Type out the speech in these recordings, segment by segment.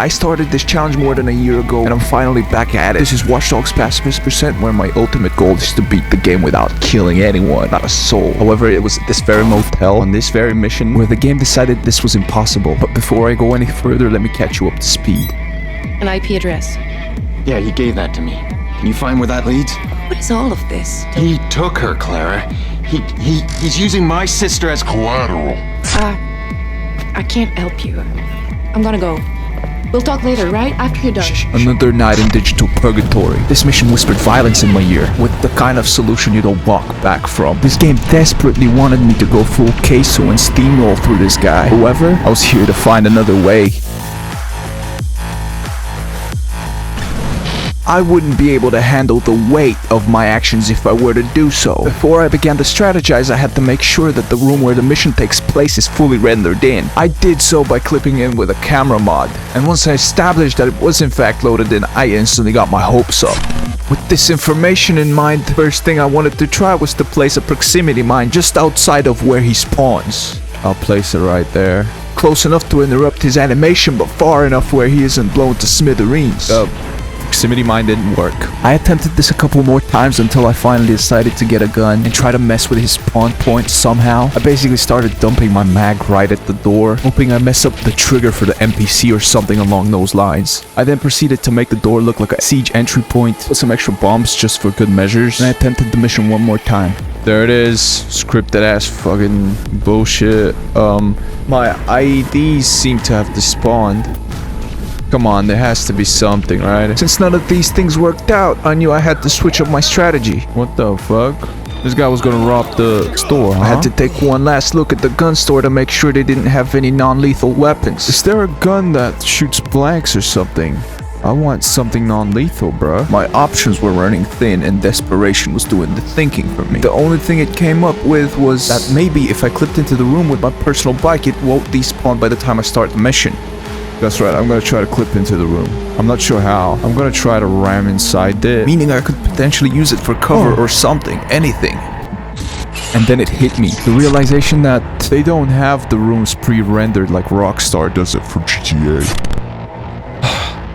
I started this challenge more than a year ago, and I'm finally back at it. This is Watch Dogs Pacifist %, where my ultimate goal is to beat the game without killing anyone, not a soul. However, it was at this very motel, on this very mission, where the game decided this was impossible. But before I go any further, let me catch you up to speed. An IP address. Yeah, he gave that to me. Can you find where that leads? What is all of this? He took her, Clara. He's using my sister as collateral. I can't help you. I'm gonna go. We'll talk later, right? After you're done. Another night in digital purgatory. This mission whispered violence in my ear, with the kind of solution you don't walk back from. This game desperately wanted me to go full queso and steamroll through this guy. However, I was here to find another way. I wouldn't be able to handle the weight of my actions if I were to do so. Before I began to strategize, I had to make sure that the room where the mission takes place is fully rendered in. I did so by clipping in with a camera mod, and once I established that it was in fact loaded in, I instantly got my hopes up. With this information in mind, the first thing I wanted to try was to place a proximity mine just outside of where he spawns. I'll place it right there. Close enough to interrupt his animation, but far enough where he isn't blown to smithereens. Proximity mine didn't work. I attempted this a couple more times until I finally decided to get a gun and try to mess with his spawn point somehow. I basically started dumping my mag right at the door, hoping I mess up the trigger for the NPC or something along those lines. I then proceeded to make the door look like a siege entry point, put some extra bombs just for good measures, and I attempted the mission one more time. There it is. Scripted ass fucking bullshit. My IEDs seem to have despawned. Come on, there has to be something, right? Since none of these things worked out, I knew I had to switch up my strategy. What the fuck? This guy was gonna rob the store, huh? I had to take one last look at the gun store to make sure they didn't have any non-lethal weapons. Is there a gun that shoots blanks or something? I want something non-lethal, bruh. My options were running thin, and desperation was doing the thinking for me. The only thing it came up with was that maybe if I clipped into the room with my personal bike, it won't despawn by the time I start the mission. That's right, I'm gonna try to clip into the room. I'm not sure how. I'm gonna try to ram inside it, meaning I could potentially use it for cover or something, anything. And then it hit me, the realization that they don't have the rooms pre-rendered like Rockstar does it for GTA.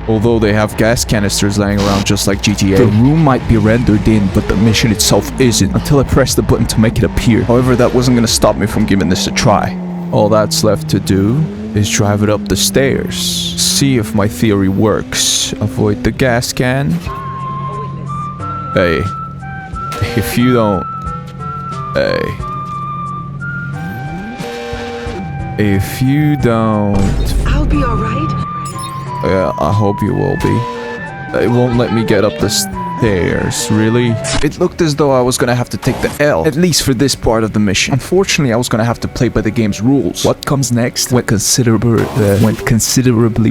Although they have gas canisters laying around just like GTA. The room might be rendered in, but the mission itself isn't, until I press the button to make it appear. However, that wasn't gonna stop me from giving this a try. All that's left to do is drive it up the stairs. See if my theory works. Avoid the gas can. Hey. If you don't... Hey. If you don't... I'll be alright. Yeah, I hope you will be. It won't let me get up the stairs, really? It looked as though I was gonna have to take the L, at least for this part of the mission. Unfortunately, I was gonna have to play by the game's rules. What comes next went considerably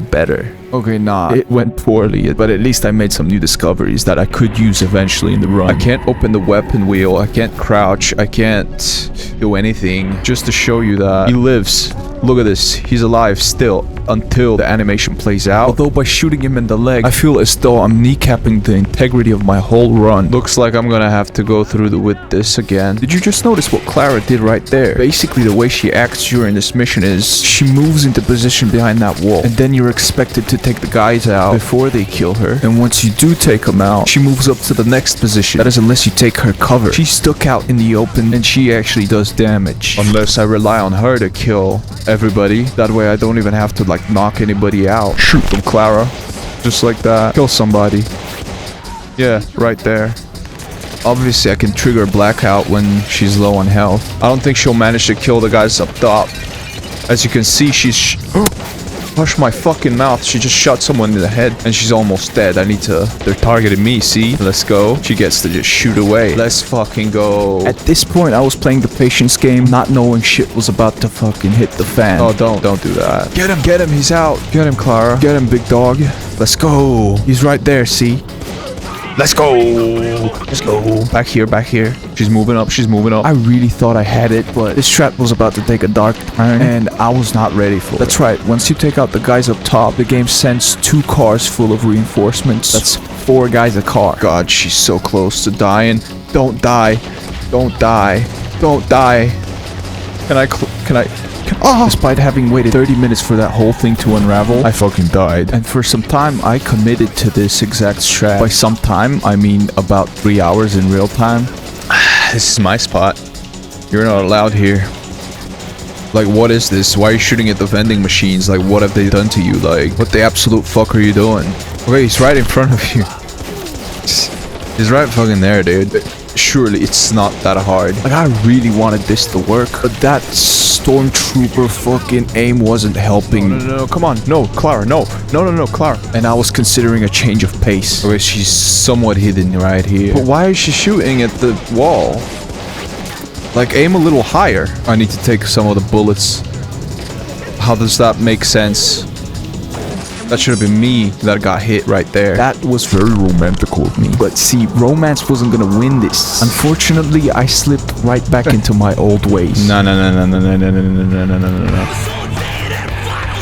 better. Okay, nah, it went poorly, but at least I made some new discoveries that I could use eventually in the run. I can't open the weapon wheel, I can't crouch, I can't do anything. Just to show you that he lives. Look at this, he's alive still, until the animation plays out. Although by shooting him in the leg, I feel as though I'm kneecapping the integrity of my whole run. Looks like I'm gonna have to go through with this again. Did you just notice what Clara did right there? Basically, the way she acts during this mission is she moves into position behind that wall, and then you're expected to take the guys out before they kill her. And once you do take them out, she moves up to the next position. That is unless you take her cover. She's stuck out in the open, and she actually does damage. Unless I rely on her to kill everybody. That way I don't even have to like knock anybody out. Shoot them, Clara. Just like that. Kill somebody. Yeah, right there. Obviously I can trigger blackout when she's low on health. I don't think she'll manage to kill the guys up top. As you can see, she's... Hush my fucking mouth. She just shot someone in the head and she's almost dead. I need to... They're targeting me, see? Let's go. She gets to just shoot away. Let's fucking go. At this point, I was playing the patience game, not knowing shit was about to fucking hit the fan. Oh, don't do that. Get him, he's out. Get him, Clara. Get him, big dog. Let's go. He's right there, see? Let's go. Let's go. Back here. She's moving up. I really thought I had it, but this trap was about to take a dark turn, and I was not ready for it. That's right. Once you take out the guys up top, the game sends 2 cars full of reinforcements. That's 4 guys a car. God, she's so close to dying. Don't die. Don't die. Don't die. Can I... Despite having waited 30 minutes for that whole thing to unravel, I fucking died. And for some time, I committed to this exact strat. By some time, I mean about 3 hours in real time. This is my spot. You're not allowed here. Like, what is this? Why are you shooting at the vending machines? Like, what have they done to you? Like, what the absolute fuck are you doing? Okay, he's right in front of you. He's right fucking there, dude. Surely it's not that hard. Like, I really wanted this to work, but that stormtrooper fucking aim wasn't helping. No, come on. No, Clara, no, Clara. And I was considering a change of pace. Okay, she's somewhat hidden right here. But why is she shooting at the wall? Like, aim a little higher. I need to take some of the bullets. How does that make sense? That should have been me that got hit right there. That was very romantical of me. But see, romance wasn't gonna win this. Unfortunately, I slipped right back into my old ways. No.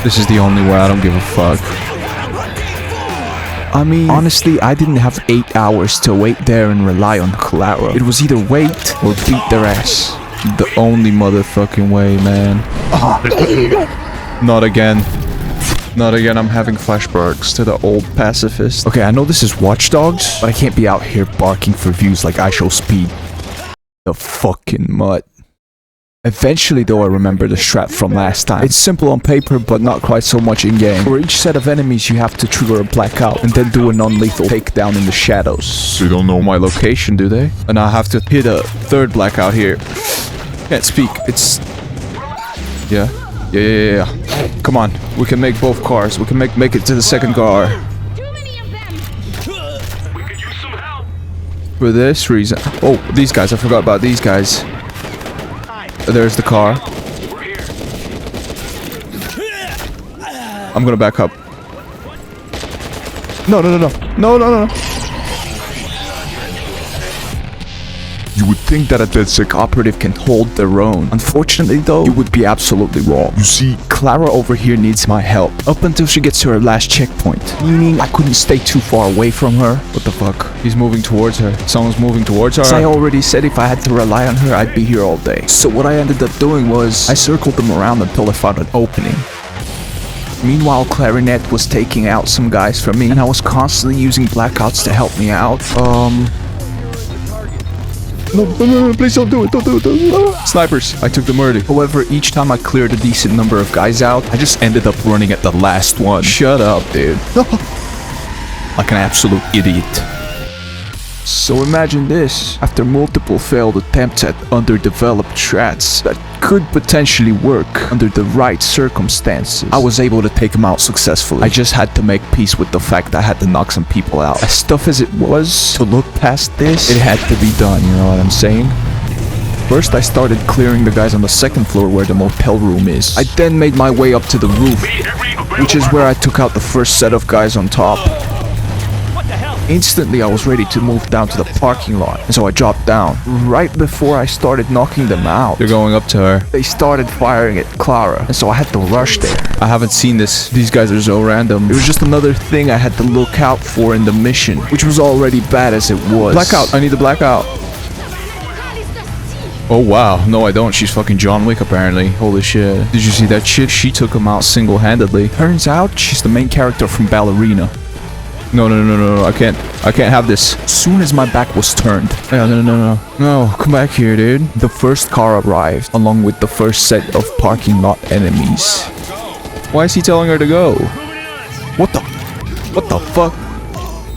This is the only way. I don't give a fuck. I mean, honestly, I didn't have 8 hours to wait there and rely on Clara. It was either wait or beat their ass. The only motherfucking way, man. Not again. Not again, I'm having flashbacks to the old Pacifist. Okay, I know this is Watch Dogs, but I can't be out here barking for views like I show speed. The fucking mutt. Eventually though, I remember the strat from last time. It's simple on paper, but not quite so much in game. For each set of enemies, you have to trigger a blackout and then do a non-lethal takedown in the shadows. They don't know my location, do they? And I have to hit a third blackout here. Can't speak. It's... Yeah. Come on, we can make both cars. We can make it to the second car. For this reason. Oh, these guys. I forgot about these guys. There's the car. I'm gonna back up. No. You would think that a DedSec operative can hold their own. Unfortunately though, you would be absolutely wrong. You see, Clara over here needs my help. Up until she gets to her last checkpoint. Meaning, I couldn't stay too far away from her. What the fuck? He's moving towards her. Someone's moving towards her. As I already said, if I had to rely on her, I'd be here all day. So what I ended up doing was, I circled them around until I found an opening. Meanwhile, Clarinet was taking out some guys from me, and I was constantly using blackouts to help me out. No, please don't do it, Snipers, I took the murder. However, each time I cleared a decent number of guys out, I just ended up running at the last one. Shut up, dude. Like an absolute idiot. So imagine this. After multiple failed attempts at underdeveloped strats that could potentially work under the right circumstances, I was able to take them out successfully. I just had to make peace with the fact I had to knock some people out. As tough as it was to look past this, it had to be done, you know what I'm saying? First, I started clearing the guys on the second floor where the motel room is. I then made my way up to the roof, which is where I took out the first set of guys on top. Instantly, I was ready to move down to the parking lot, and so I dropped down. Right before I started knocking them out, they're going up to her. They started firing at Clara, and so I had to rush there. I haven't seen this. These guys are so random. It was just another thing I had to look out for in the mission, which was already bad as it was. Blackout! I need the blackout. Oh wow, no I don't. She's fucking John Wick apparently. Holy shit. Did you see that shit? She took him out single-handedly. Turns out, she's the main character from Ballerina. No, I can't have this. As soon as my back was turned. No, come back here, dude. The first car arrived, along with the first set of parking lot enemies. Why is he telling her to go? What the fuck?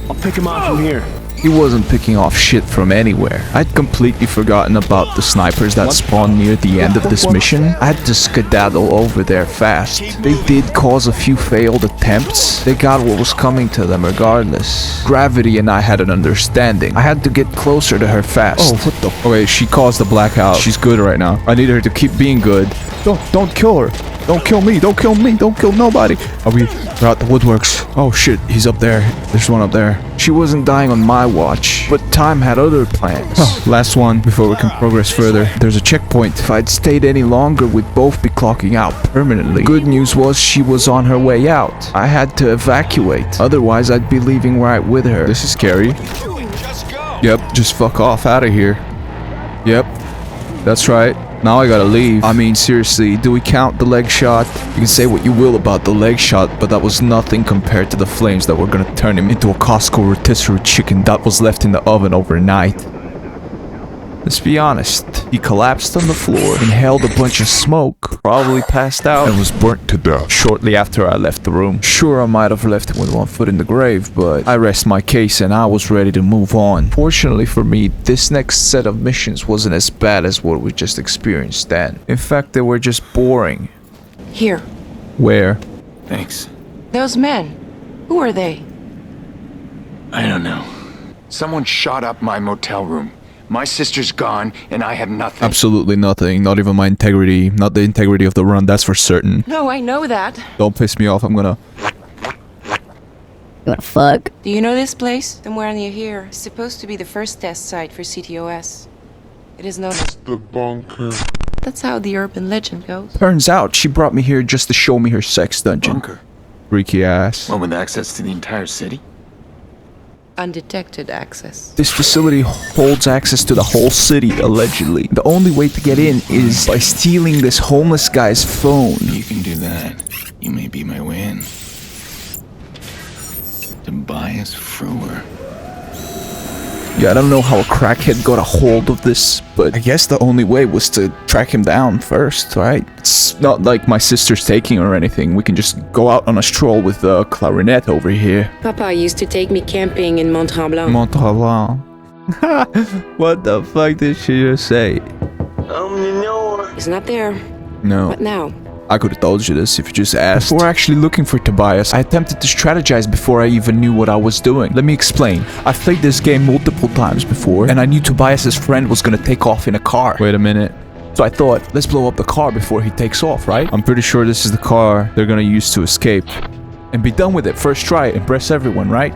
I'll pick him off from here. He wasn't picking off shit from anywhere. I'd completely forgotten about the snipers that spawned near the end of this mission. I had to skedaddle over there fast. They did cause a few failed attempts. They got what was coming to them regardless. Gravity and I had an understanding. I had to get closer to her fast. Oh, what the f— Okay, she caused the blackout. She's good right now. I need her to keep being good. Don't kill her. Don't kill me. Don't kill me. Don't kill nobody. We're out the woodworks. Oh shit, he's up there. There's one up there. She wasn't dying on my watch, but time had other plans. Last one before we can progress further. There's a checkpoint. If I'd stayed any longer, we'd both be clocking out permanently. Good news was she was on her way out. I had to evacuate. Otherwise, I'd be leaving right with her. This is scary. Yep, just fuck off out of here. Yep, that's right. Now I gotta leave. I mean, seriously, do we count the leg shot? You can say what you will about the leg shot, but that was nothing compared to the flames that were gonna turn him into a Costco rotisserie chicken that was left in the oven overnight. Let's be honest, he collapsed on the floor, inhaled a bunch of smoke, probably passed out, and was burnt to death shortly after I left the room. Sure, I might have left him with one foot in the grave, but I rest my case and I was ready to move on. Fortunately for me, this next set of missions wasn't as bad as what we just experienced then. In fact, they were just boring. Here. Where? Thanks. Those men. Who are they? I don't know. Someone shot up my motel room. My sister's gone, and I have nothing. Absolutely nothing. Not even my integrity. Not the integrity of the run, that's for certain. No, I know that. Don't piss me off, I'm gonna... You wanna fuck? Do you know this place? Somewhere near here. It's supposed to be the first test site for CTOS. It is known as The bunker. That's how the urban legend goes. Turns out, she brought me here just to show me her sex dungeon. Bunker. Freaky ass. One with access to the entire city? Undetected access. This facility holds access to the whole city, allegedly. The only way to get in is by stealing this homeless guy's phone. You can do that. You may be my way in. Tobias Frewer. Yeah, I don't know how a crackhead got a hold of this, but I guess the only way was to track him down first, right? It's not like my sister's taking or anything. We can just go out on a stroll with the clarinet over here. Papa used to take me camping in Mont Tremblant. Montalban. What the fuck did she just say? He's not there. No. What now? I could have told you this if you just asked. Before actually looking for Tobias, I attempted to strategize before I even knew what I was doing. Let me explain. I've played this game multiple times before, and I knew Tobias's friend was gonna take off in a car. Wait a minute. So I thought, let's blow up the car before he takes off, right? I'm pretty sure this is the car they're gonna use to escape. And be done with it. First try, impress everyone, right?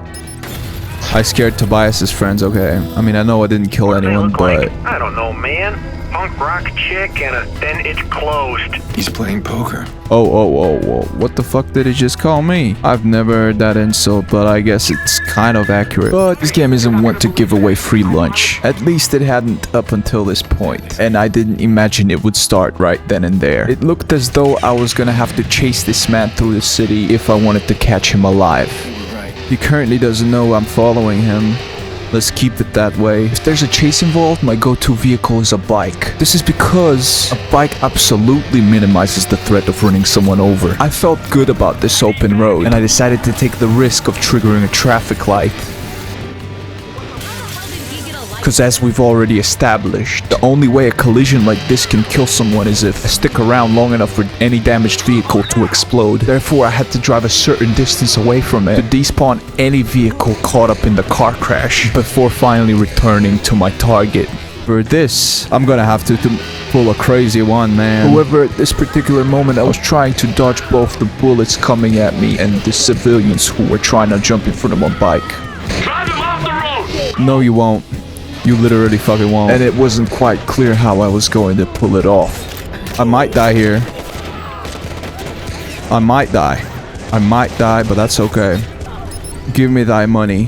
I scared Tobias's friends, okay. I mean, I know I didn't kill anyone, but... I don't know, man. Punk rock chick and then it's closed. He's playing poker. Oh, what the fuck did he just call me? I've never heard that insult, but I guess it's kind of accurate. But this game isn't one to give away free lunch. At least it hadn't up until this point. And I didn't imagine it would start right then and there. It looked as though I was gonna have to chase this man through the city if I wanted to catch him alive. He currently doesn't know I'm following him. Let's keep it that way. If there's a chase involved, my go-to vehicle is a bike. This is because a bike absolutely minimizes the threat of running someone over. I felt good about this open road, and I decided to take the risk of triggering a traffic light. Because as we've already established, the only way a collision like this can kill someone is if I stick around long enough for any damaged vehicle to explode. Therefore, I had to drive a certain distance away from it to despawn any vehicle caught up in the car crash before finally returning to my target. For this, I'm gonna have to pull a crazy one, man. However, at this particular moment, I was trying to dodge both the bullets coming at me and the civilians who were trying to jump in front of my bike. Drive him off the road! No, you won't. You literally fucking won't. And it wasn't quite clear how I was going to pull it off. I might die here. I might die. I might die, but that's okay. Give me thy money.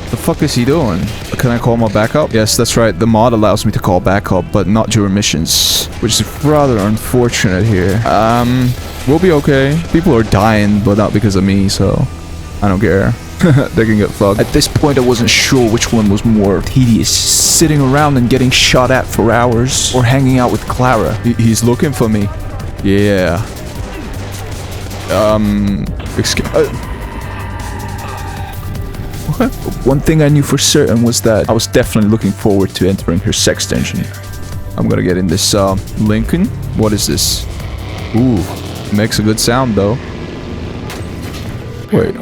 The fuck is he doing? Can I call my backup? Yes, that's right. The mod allows me to call backup, but not during missions. Which is rather unfortunate here. We'll be okay. People are dying, but not because of me, so I don't care. They can get fucked. At this point, I wasn't sure which one was more tedious. Sitting around and getting shot at for hours, or hanging out with Clara. He's looking for me. Yeah. Excuse... What? One thing I knew for certain was that I was definitely looking forward to entering her sex dungeon. I'm gonna get in this, Lincoln? What is this? Ooh, makes a good sound, though. Wait.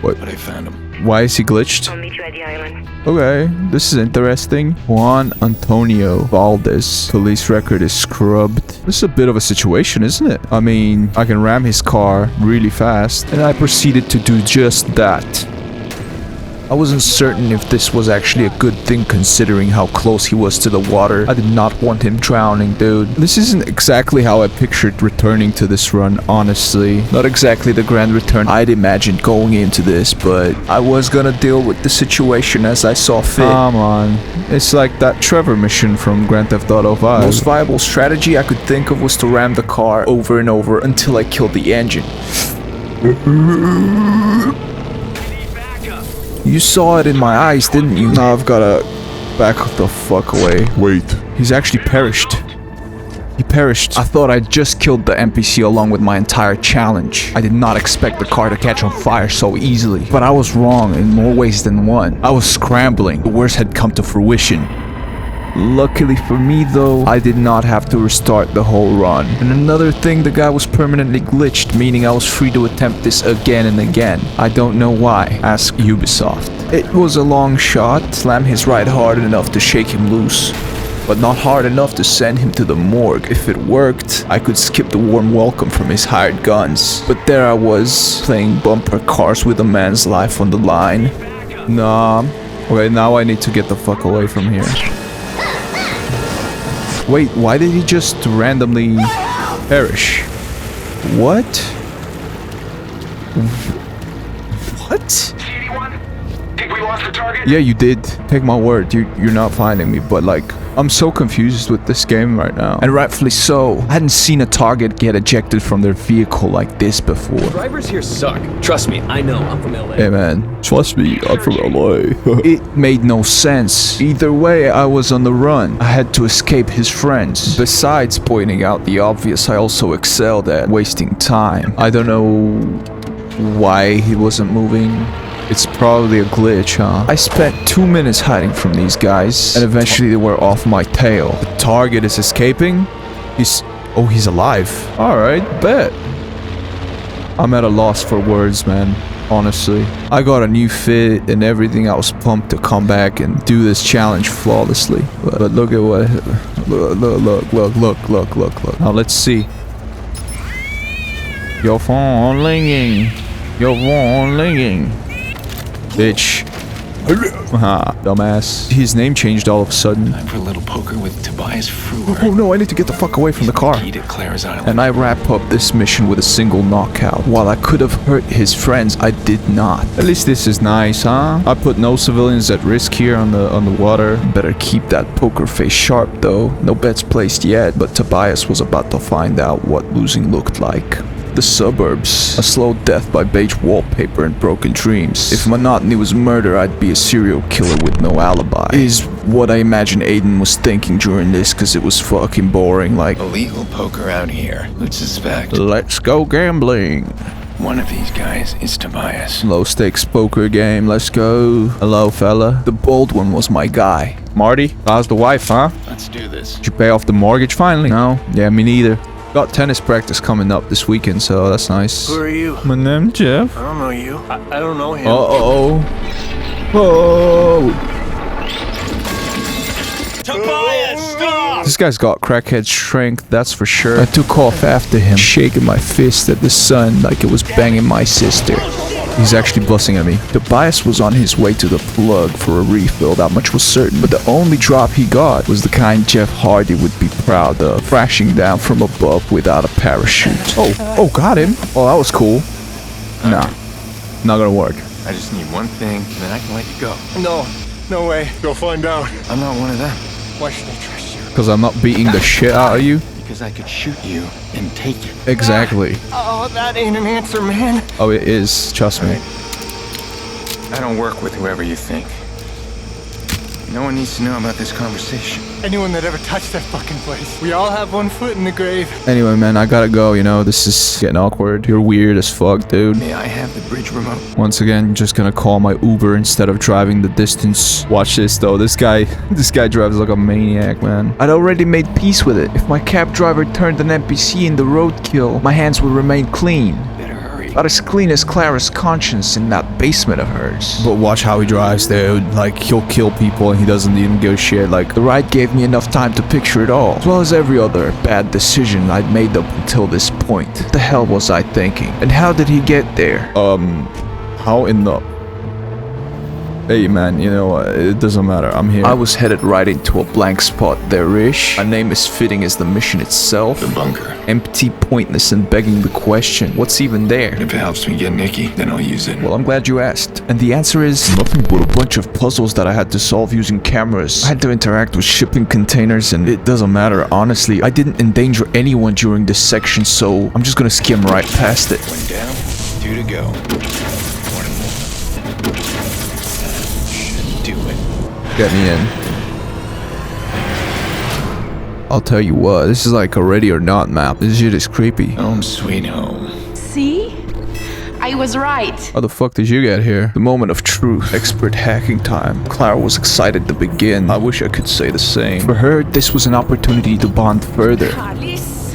What? But I found him. Why is he glitched? I'll meet you at the island. Okay, this is interesting. Juan Antonio Valdez. Police record is scrubbed. This is a bit of a situation, isn't it? I mean, I can ram his car really fast, and I proceeded to do just that. I wasn't certain if this was actually a good thing considering how close he was to the water. I did not want him drowning, dude. This isn't exactly how I pictured returning to this run, honestly. Not exactly the grand return I'd imagined going into this, but I was gonna deal with the situation as I saw fit. Come on. It's like that Trevor mission from Grand Theft Auto 5. Most viable strategy I could think of was to ram the car over and over until I killed the engine. You saw it in my eyes, didn't you? Now I've gotta back the fuck away. Wait. He's actually perished. He perished. I thought I'd just killed the NPC along with my entire challenge. I did not expect the car to catch on fire so easily. But I was wrong in more ways than one. I was scrambling. The worst had come to fruition. Luckily for me though, I did not have to restart the whole run. And another thing, the guy was permanently glitched, meaning I was free to attempt this again and again. I don't know why. Ask Ubisoft. It was a long shot. Slam his ride hard enough to shake him loose, but not hard enough to send him to the morgue. If it worked, I could skip the warm welcome from his hired guns. But there I was, playing bumper cars with a man's life on the line. Nah. Okay, now I need to get the fuck away from here. Wait, why did he just randomly perish? What? What? Think we lost the target? Yeah, you did. Take my word, you're not finding me, but like, I'm so confused with this game right now. And rightfully so. I hadn't seen a target get ejected from their vehicle like this before. Drivers here suck. Trust me, I know. I'm from LA. Hey man, trust me, I'm from LA. It made no sense. Either way, I was on the run. I had to escape his friends. Besides pointing out the obvious, I also excelled at wasting time. I don't know why he wasn't moving. It's probably a glitch, huh? I spent 2 minutes hiding from these guys, and eventually they were off my tail. The target is escaping? He's alive. Alright, bet. I'm at a loss for words, man. Honestly. I got a new fit and everything. I was pumped to come back and do this challenge flawlessly. But look at what... Look. Now let's see. Your phone ringing. Your phone ringing. Bitch. Haha, dumbass. His name changed all of a sudden. Time for a little poker with Tobias Frewer. Oh no, I need to get the fuck away from the car. Eat at Clara's Island. And I wrap up this mission with a single knockout. While I could have hurt his friends, I did not. At least this is nice, huh? I put no civilians at risk here on the water. Better keep that poker face sharp though. No bets placed yet, but Tobias was about to find out what losing looked like. The suburbs. A slow death by beige wallpaper and broken dreams. If monotony was murder, I'd be a serial killer with no alibi. Is what I imagine Aiden was thinking during this, cause it was fucking boring, like... Illegal poker out here. Who'd suspect? Let's go gambling. One of these guys is Tobias. Low stakes poker game, let's go. Hello, fella. The bold one was my guy. Marty, how's the wife, huh? Let's do this. Did you pay off the mortgage finally? No? Yeah, me neither. Got tennis practice coming up this weekend, so that's nice. Who are you? My name's Jeff. I don't know you. I don't know him. Uh-oh. Whoa! Tobias, stop! This guy's got crackhead strength, that's for sure. I took off after him, shaking my fist at the sun like it was banging my sister. He's actually busting at me. Tobias was on his way to the plug for a refill, that much was certain. But the only drop he got was the kind Jeff Hardy would be proud of. Crashing down from above without a parachute. Oh, got him. Oh, that was cool. Nah, not gonna work. I just need one thing, and then I can let you go. No way. Go find out. I'm not one of them. Why should I trust you? Because I'm not beating the shit out of you? Because I could shoot you and take it. Exactly. Oh, that ain't an answer, man. Oh, it is. Trust me. I don't work with whoever you think. No one needs to know about this conversation. Anyone that ever touched that fucking place. We all have one foot in the grave. Anyway, man, I gotta go, you know, this is getting awkward. You're weird as fuck, dude. May I have the bridge remote? Once again, just gonna call my Uber instead of driving the distance. Watch this, though. This guy drives like a maniac, man. I'd already made peace with it. If my cab driver turned an NPC into roadkill, my hands would remain clean. Better hurry. About as clean as Clara's conscience in that basement of hers. But watch how he drives, dude. Like, he'll kill people and he doesn't even give a shit. Like, the ride gave me enough time to picture it all. As well as every other bad decision I'd made up until this point. What the hell was I thinking? And how did he get there? How in the... Hey man, you know, it doesn't matter, I'm here. I was headed right into a blank spot there-ish. A name as fitting as the mission itself. The bunker. Empty, pointless, and begging the question, what's even there? If it helps me get Nikki, then I'll use it. Well, I'm glad you asked. And the answer is nothing but a bunch of puzzles that I had to solve using cameras. I had to interact with shipping containers, and it doesn't matter, honestly. I didn't endanger anyone during this section, so I'm just gonna skim right past it. 1 down, 2 to go. Should do it. Get me in. I'll tell you what, this is like a ready or not map. This shit is creepy. Home sweet home. See? I was right. How the fuck did you get here? The moment of truth. Expert hacking time. Clara was excited to begin. I wish I could say the same. For her, this was an opportunity to bond further.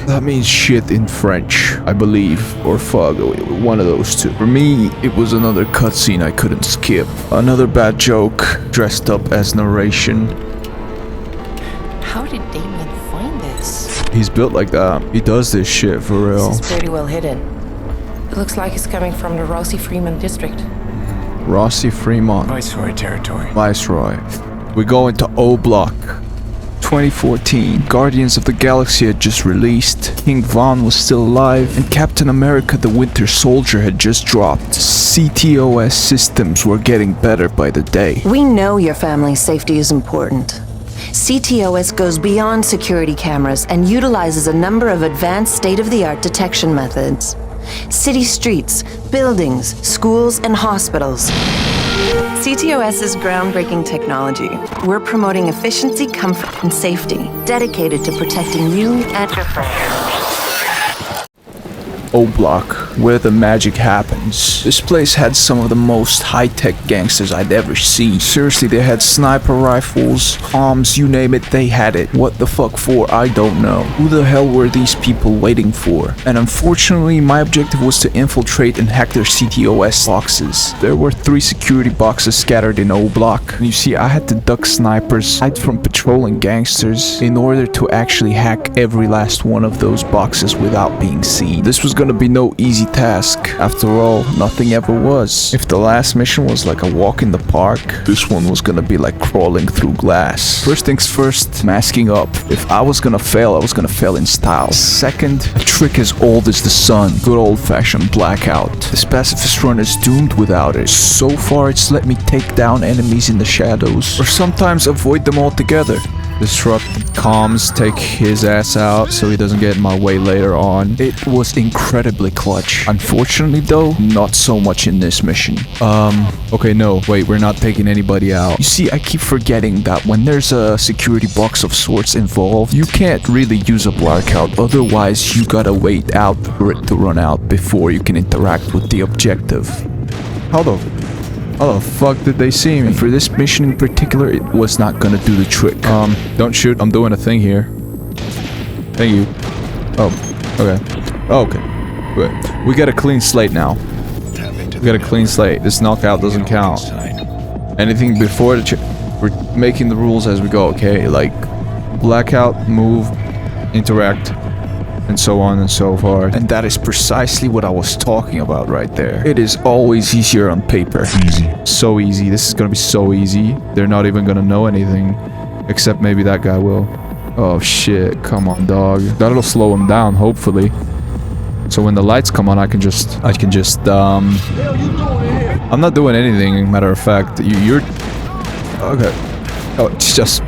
That means shit in French, I believe. Or fuck, one of those two. For me, it was another cutscene I couldn't skip. Another bad joke, dressed up as narration. How did Damien find this? He's built like that. He does this shit for real. This is pretty well hidden. It looks like it's coming from the Rossi-Fremont district. Rossi-Fremont. Viceroy territory. Viceroy. We go into O Block. 2014. Guardians of the Galaxy had just released. King Von was still alive, and Captain America the Winter Soldier had just dropped. CTOS systems were getting better by the day. We know your family's safety is important. CTOS goes beyond security cameras and utilizes a number of advanced state-of-the-art detection methods. City streets, buildings, schools, and hospitals. CTOS is groundbreaking technology. We're promoting efficiency, comfort, and safety, dedicated to protecting you and your friends. O Block, where the magic happens. This place had some of the most high-tech gangsters I'd ever seen. Seriously, they had sniper rifles, bombs, you name it, they had it. What the fuck for, I don't know. Who the hell were these people waiting for? And unfortunately, my objective was to infiltrate and hack their CTOS boxes. There were 3 security boxes scattered in O Block. And you see, I had to duck snipers, hide from patrolling gangsters, in order to actually hack every last one of those boxes without being seen. This was gonna be no easy task. After all, nothing ever was. If the last mission was like a walk in the park, this one was gonna be like crawling through glass. First things first, masking up. If I was gonna fail, I was gonna fail in style. Second, a trick as old as the sun. Good old-fashioned blackout. This pacifist run is doomed without it. So far, it's let me take down enemies in the shadows, or sometimes avoid them altogether. Disrupt comms, take his ass out so he doesn't get in my way later on. It was incredibly clutch. Unfortunately though, not so much in this mission. Okay, no, wait, we're not taking anybody out. You see, I keep forgetting that when there's a security box of sorts involved, you can't really use a blackout, otherwise you gotta wait out for it to run out before you can interact with the objective. How the fuck did they see me? And for this mission in particular, it was not gonna do the trick. Don't shoot, I'm doing a thing here. Thank you. Oh, okay. Oh, okay. Good. We got a clean slate now. We got a clean slate. This knockout doesn't count. Anything before the we're making the rules as we go, okay? Like, blackout, move, interact, and so on and so forth. And that is precisely what I was talking about right there. It is always easier on paper. Easy. So easy. This is gonna be so easy. They're not even gonna know anything. Except maybe that guy will. Oh shit, come on dog. That'll slow him down, hopefully. So when the lights come on, I can just I'm not doing anything, matter of fact. You're okay. Oh, it's just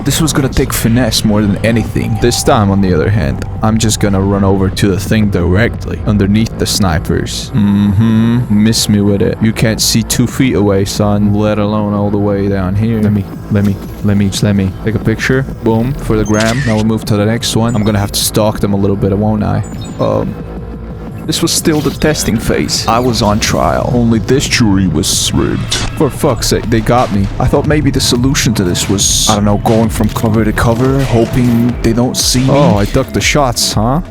this was gonna take finesse more than anything. This time, on the other hand, I'm just gonna run over to the thing directly, underneath the snipers. Miss me with it. You can't see 2 feet away, son, let alone all the way down here. Let me take a picture. Boom, for the gram. Now we'll move to the next one. I'm gonna have to stalk them a little bit, won't I? This was still the testing phase. I was on trial. Only this jury was rigged. For fuck's sake, they got me. I thought maybe the solution to this was, I don't know, going from cover to cover, hoping they don't see me. Oh, I ducked the shots, huh?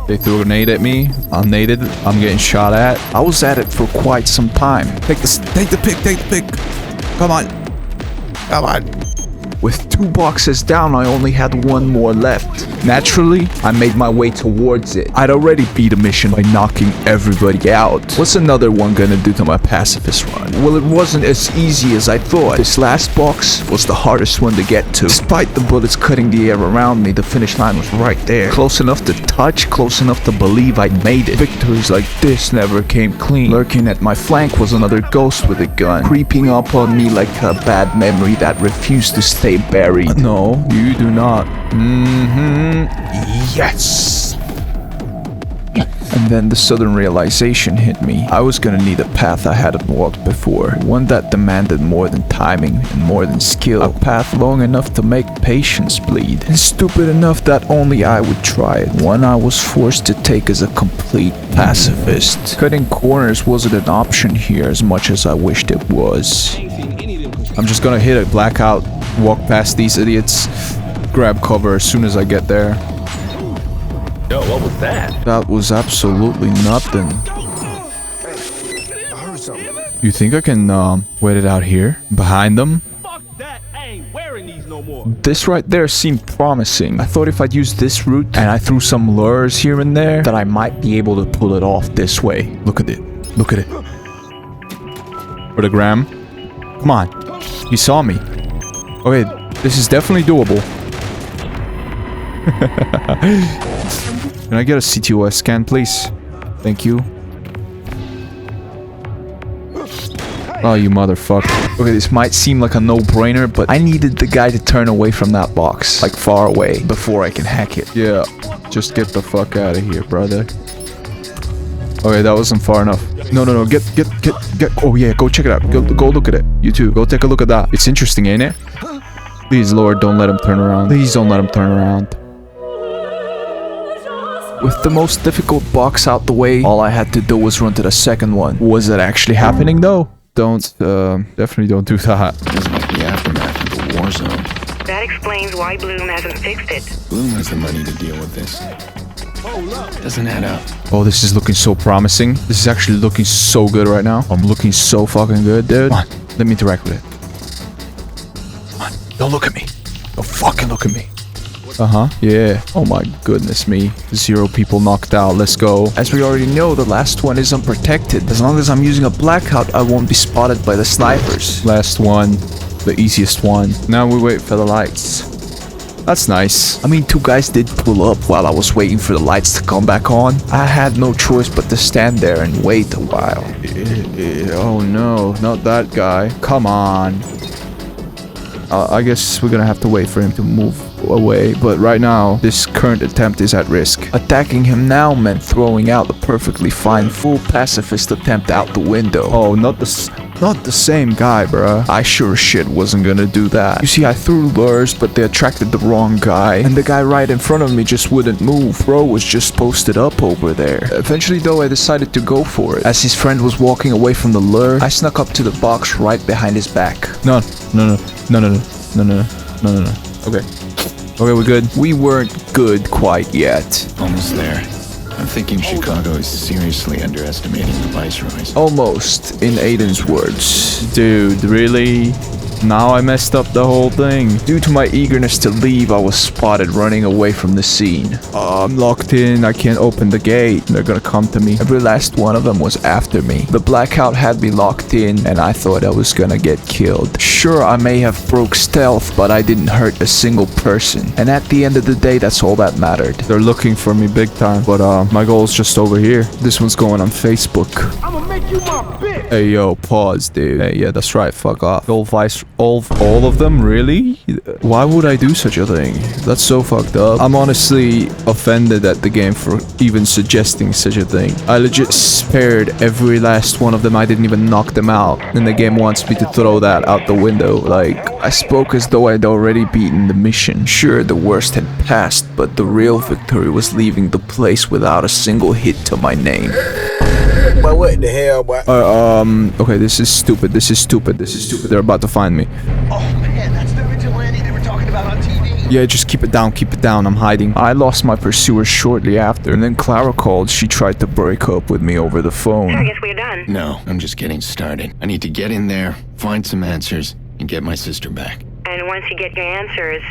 They threw a grenade at me. I'm naded. I'm getting shot at. I was at it for quite some time. Take the pick. Come on. With 2 boxes down, I only had 1 more left. Naturally, I made my way towards it. I'd already beat a mission by knocking everybody out. What's another one gonna do to my pacifist run? Well, it wasn't as easy as I thought. This last box was the hardest one to get to. Despite the bullets cutting the air around me, the finish line was right there. Close enough to touch, close enough to believe I'd made it. Victories like this never came clean. Lurking at my flank was another ghost with a gun, creeping up on me like a bad memory that refused to stay buried. No, you do not. Yes! And then the sudden realization hit me. I was gonna need a path I hadn't walked before. One that demanded more than timing and more than skill. A path long enough to make patience bleed. And stupid enough that only I would try it. One I was forced to take as a complete pacifist. Cutting corners wasn't an option here as much as I wished it was. I'm just gonna hit a blackout, walk past these idiots, grab cover as soon as I get there. Yo, what was that? That was absolutely nothing. You think I can wait it out here? Behind them? Fuck that, I ain't wearing these no more. This right there seemed promising. I thought if I'd use this route and I threw some lures here and there, that I might be able to pull it off this way. Look at it. Look at it. For the gram. Come on. You saw me. Okay, this is definitely doable. Can I get a CTOS scan, please? Thank you. Oh, you motherfucker. Okay, this might seem like a no-brainer, but I needed the guy to turn away from that box, like far away, before I can hack it. Yeah, just get the fuck out of here, brother. Okay, that wasn't far enough. No, get. Oh yeah, go check it out. Go look at it. You too, go take a look at that. It's interesting, ain't it? Please, Lord, don't let him turn around. Please don't let him turn around. With the most difficult box out the way, all I had to do was run to the second one. Was it actually happening though? Definitely don't do that. This might be aftermath of the war zone. That explains why Bloom hasn't fixed it. Bloom has the money to deal with this. Doesn't add up. Oh, this is looking so promising. This is actually looking so good right now. I'm looking so fucking good, dude. Come on, let me interact with it. Come on, don't look at me. Don't fucking look at me. Yeah. Oh my goodness me. 0 people knocked out. Let's go. As we already know, the last one is unprotected. As long as I'm using a blackout, I won't be spotted by the snipers. Last one. The easiest one. Now we wait for the lights. That's nice. I mean, 2 guys did pull up while I was waiting for the lights to come back on. I had no choice but to stand there and wait a while. Oh no, not that guy. Come on. I guess we're gonna have to wait for him to move away, but right now, this current attempt is at risk. Attacking him now meant throwing out the perfectly fine full pacifist attempt out the window. Oh, not the same guy, bruh. I sure as shit wasn't gonna do that. You see, I threw lures, but they attracted the wrong guy, and the guy right in front of me just wouldn't move. Bro was just posted up over there. Eventually, though, I decided to go for it. As his friend was walking away from the lure, I snuck up to the box right behind his back. No. Okay. Okay, we're good. We weren't good quite yet. Almost there. I'm thinking Chicago is seriously underestimating the Viceroys. Almost, in Aiden's words. Dude, really? Now I messed up the whole thing. Due to my eagerness to leave, I was spotted running away from the scene. I'm locked in, I can't open the gate. They're gonna come to me. Every last one of them was after me. The blackout had me locked in, and I thought I was gonna get killed. Sure, I may have broke stealth, but I didn't hurt a single person. And at the end of the day, that's all that mattered. They're looking for me big time, but my goal's just over here. This one's going on Facebook. I'ma make you my bitch. Hey, yo, pause, dude. Hey, yeah, that's right, fuck off. All of them? Really? Why would I do such a thing? That's so fucked up. I'm honestly offended at the game for even suggesting such a thing. I legit spared every last one of them. I didn't even knock them out. And the game wants me to throw that out the window. Like, I spoke as though I'd already beaten the mission. Sure, the worst had passed, but the real victory was leaving the place without a single hit to my name. But what the hell, boy? Okay, this is stupid. This is stupid. They're about to find me. Oh man, that's the vigilante they were talking about on TV. Yeah, just keep it down. I'm hiding. I lost my pursuer shortly after, and then Clara called. She tried to break up with me over the phone. I guess we're done. No, I'm just getting started. I need to get in there, find some answers, and get my sister back. And once you get your answers,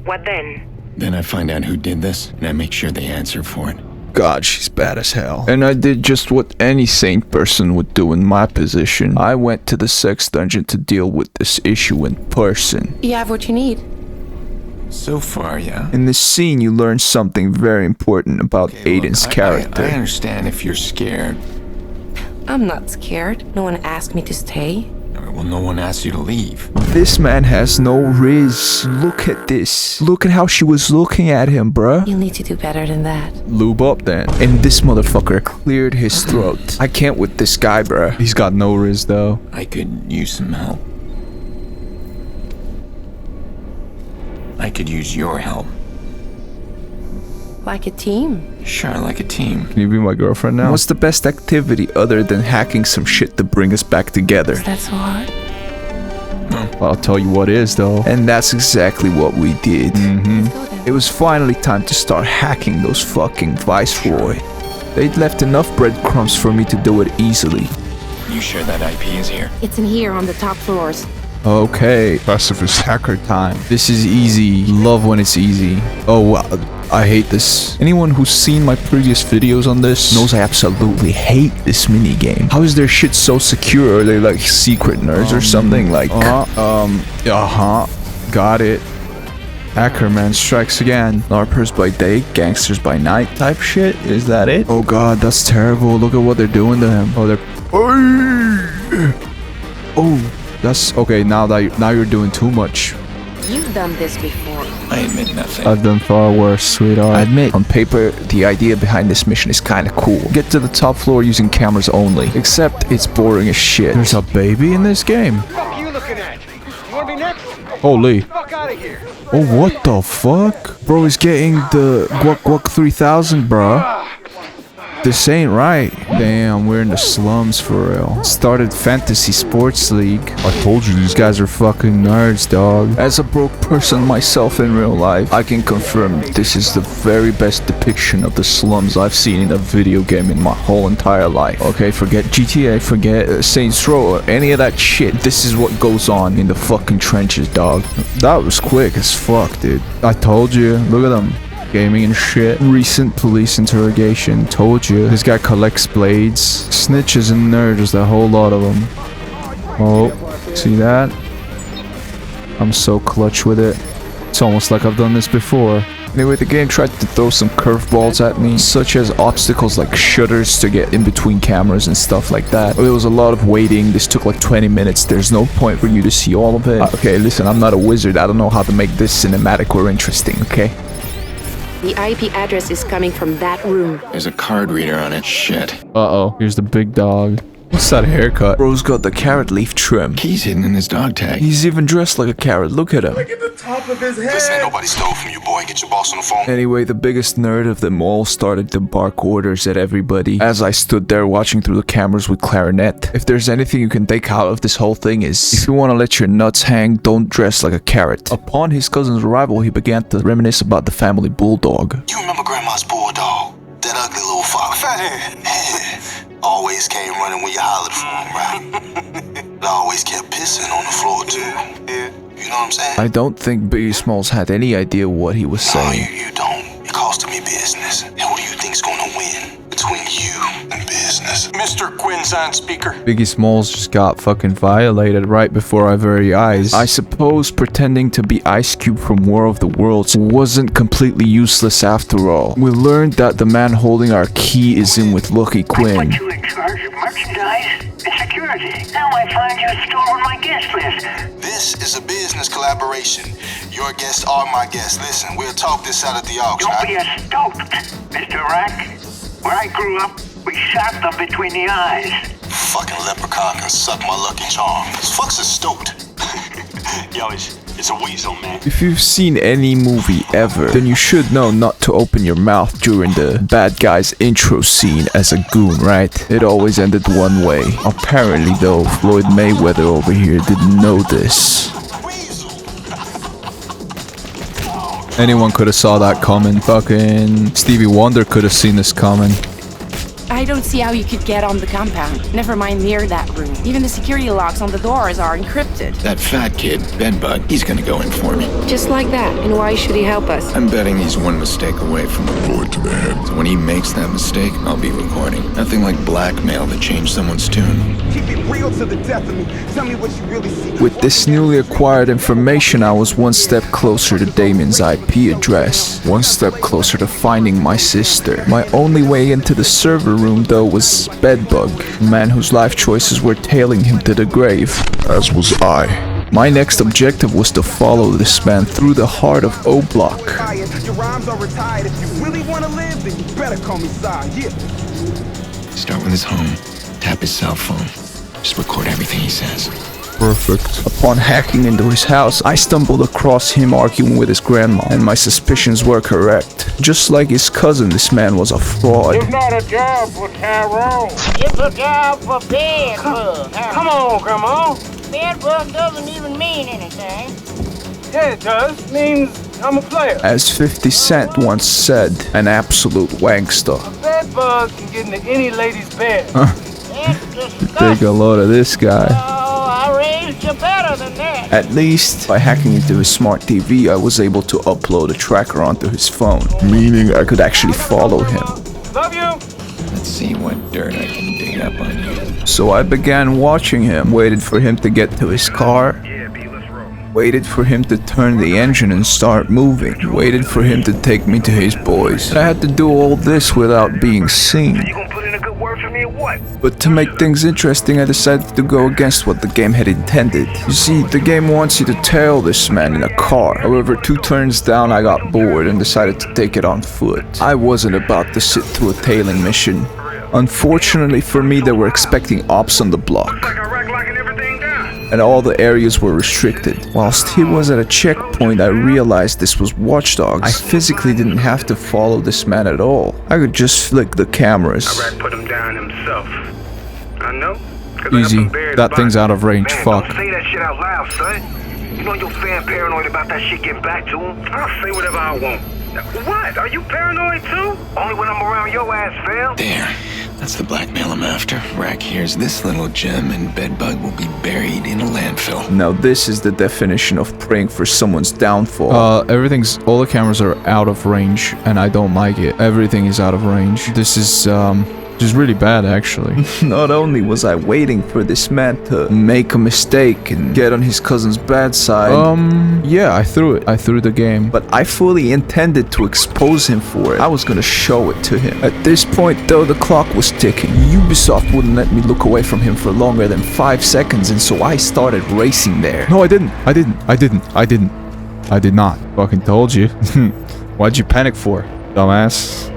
what then? Then I find out who did this, and I make sure they answer for it. God, she's bad as hell. And I did just what any sane person would do in my position. I went to the sex dungeon to deal with this issue in person. You have what you need. So far, yeah. In this scene, you learn something very important about Aiden's character. I understand if you're scared. I'm not scared. No one asked me to stay. Well, no one asked you to leave. This man has no riz. Look at this. Look at how she was looking at him, bruh. You'll need to do better than that. Lube up then. And this motherfucker cleared his throat. I can't with this guy, bruh. He's got no riz though. I could use some help. I could use your help. Like a team. Sure, like a team. Can you be my girlfriend now? What's the best activity other than hacking some shit to bring us back together? Is that so hard? Well, I'll tell you what is though. And that's exactly what we did. It was finally time to start hacking those fucking Viceroy. They'd left enough breadcrumbs for me to do it easily. You sure that IP is here? It's in here on the top floors. Okay, Pacifist hacker time. This is easy. Love when it's easy. Oh, I hate this. Anyone who's seen my previous videos on this knows I absolutely hate this minigame. How is their shit so secure? Are they like secret nerds or something? Like, got it. Hackerman strikes again. LARPers by day, gangsters by night type shit? Is that it? Oh god, that's terrible. Look at what they're doing to him. Oh, they're... Oh, that's... Okay, now you're doing too much. You've done this before. I admit nothing. I've done far worse, sweetheart. I admit, on paper, the idea behind this mission is kinda cool. Get to the top floor using cameras only. Except, it's boring as shit. There's a baby in this game. What are you looking at? You wanna be next? Holy. Fuck out of here. Oh, what the fuck? Bro, he's getting the Guac 3000, bruh. This ain't right. Damn, we're in the slums for real. Started Fantasy Sports League. I told you these guys are fucking nerds, dog. As a broke person myself in real life, I can confirm this is the very best depiction of the slums I've seen in a video game in my whole entire life. Okay, forget GTA, forget Saints Row, or any of that shit. This is what goes on in the fucking trenches, dog. That was quick as fuck, dude. I told you. Look at them. Gaming and shit. Recent police interrogation. Told you. This guy collects blades. Snitches and nerds. A whole lot of them. Oh, see that? I'm so clutch with it. It's almost like I've done this before. Anyway, the game tried to throw some curveballs at me, such as obstacles like shutters to get in between cameras and stuff like that. There was a lot of waiting. This took like 20 minutes. There's no point for you to see all of it. Okay, listen, I'm not a wizard. I don't know how to make this cinematic or interesting, okay? The IP address is coming from that room. There's a card reader on it. Shit. Uh-oh. Here's the big dog. What's that haircut? Bro's got the carrot leaf trim. Key's hidden in his dog tag. He's even dressed like a carrot. Look at him. Look at the top of his head. Listen, ain't nobody stole from you, boy. Get your boss on the phone. Anyway, the biggest nerd of them all started to bark orders at everybody as I stood there watching through the cameras with clarinet. If there's anything you can take out of this whole thing is, if you want to let your nuts hang, don't dress like a carrot. Upon his cousin's arrival, he began to reminisce about the family bulldog. You remember Grandma's bulldog? That ugly little fox. Fathead. Always came running when you hollered for him, right? It always kept pissing on the floor, too. Yeah. You know what I'm saying? I don't think Biggie Smalls had any idea what he was saying. No, you don't. It costed me business. And who do you think's gonna win between you and business? Mr. Quinn's on speaker. Biggie Smalls just got fucking violated right before our very eyes. I suppose pretending to be Ice Cube from War of the Worlds wasn't completely useless after all. We learned that the man holding our key is in with Lucky Quinn. I put you in charge of merchandise and security. Now I find you still on my guest list. This is a business collaboration. Your guests are my guests. Listen, we'll talk this out at the auction. Don't be a stoat, Mr. Rack. Where I grew up, we shot them between the eyes. Fucking leprechaun can suck my lucky charm. This fuck's a stoat. Yo, it's a weasel, man. If you've seen any movie ever, then you should know not to open your mouth during the bad guy's intro scene as a goon, right? It always ended one way. Apparently though, Floyd Mayweather over here didn't know this. Anyone could have saw that coming. Fucking Stevie Wonder could have seen this coming. I don't see how you could get on the compound. Never mind near that room. Even the security locks on the doors are encrypted. That fat kid, Bedbug, he's gonna go in for me. Just like that. And why should he help us? I'm betting he's one mistake away from a bullet to the head. So when he makes that mistake, I'll be recording. Nothing like blackmail to change someone's tune. Keep it real to the death of me. Tell me what you really see. With this newly acquired information, I was one step closer to Damien's IP address. One step closer to finding my sister. My only way into the server room, though, was Bedbug, a man whose life choices were tailing him to the grave. As was I. My next objective was to follow this man through the heart of O Block. Your rhymes are retired. If you really want to live, then you better call me Sai. Yeah. Start with his home. Tap his cell phone. Just record everything he says. Perfect. Upon hacking into his house, I stumbled across him arguing with his grandma, and my suspicions were correct. Just like his cousin, this man was a fraud. It's not a job for Tyrone. It's a job for Bedbug. Come on, Grandma. Bedbug doesn't even mean anything. Yeah, it does. It means I'm a player. As 50 Cent once said, an absolute wankster. A bedbug can get into any lady's bed. Take a load of this guy. Oh, I raised you better than that. At least, by hacking into his smart TV, I was able to upload a tracker onto his phone, meaning I could actually follow him. Love you. Let's see what dirt I can dig up on you. So I began watching him, waited for him to get to his car, waited for him to turn the engine and start moving, waited for him to take me to his boys. I had to do all this without being seen. You gonna put in a good word for me or what? But to make things interesting, I decided to go against what the game had intended. You see, the game wants you to tail this man in a car. However, 2 turns down, I got bored and decided to take it on foot. I wasn't about to sit through a tailing mission. Unfortunately for me, they were expecting ops on the block, and all the areas were restricted. Whilst he was at a checkpoint, I realized this was Watch Dogs. I physically didn't have to follow this man at all. I could just flick the cameras. Put him down himself. I know. Easy. That thing's out of range. Fuck. Don't say that shit out loud, son. You know your fan paranoid about that shit getting back to him? I'll say whatever I want. What? Are you paranoid too? Only when I'm around your ass, fam. There. That's the blackmail I'm after. Rack here's this little gem and Bedbug will be buried in a landfill. Now this is the definition of praying for someone's downfall. All the cameras are out of range and I don't like it. Everything is out of range. This is just really bad, actually. Not only was I waiting for this man to make a mistake and get on his cousin's bad side. Yeah, I threw it. I threw the game. But I fully intended to expose him for it. I was gonna show it to him. At this point, though, the clock was ticking. Ubisoft wouldn't let me look away from him for longer than 5 seconds, and so I started racing there. No, I didn't. I did not. Fucking told you. Why'd you panic for, dumbass?